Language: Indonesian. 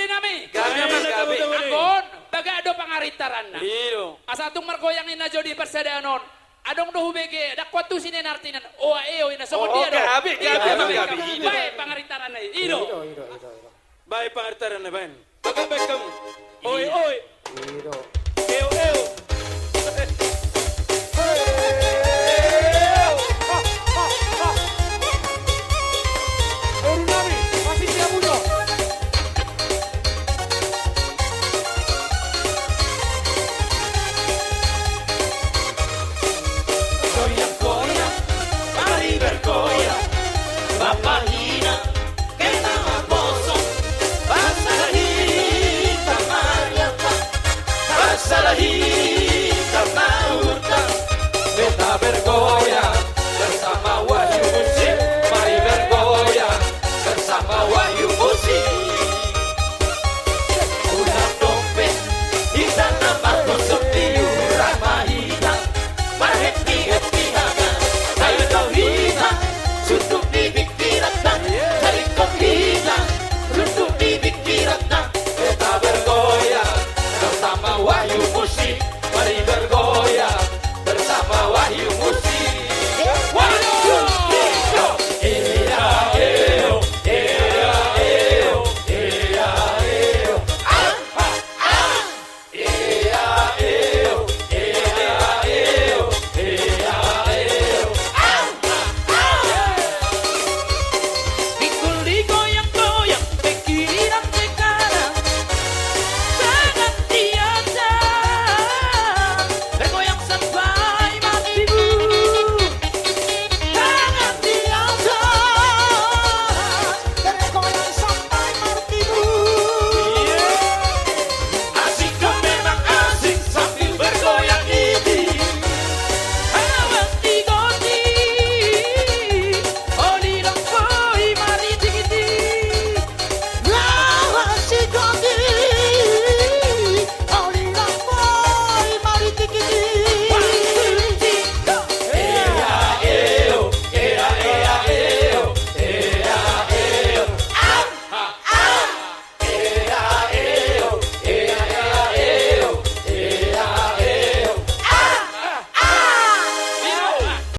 nami. Gabi gabi. Agon, baga ado pangaritaran na. Iyo. Asa atong margoyangin na jodi persadanon. Adong do hubege, dakwat tu sine nartinan. O eo ina so dia do. Gabi. Bae pangaritaran na. Iro. Baik pengertian na Ben. Bagay kamu. Oi. Iro.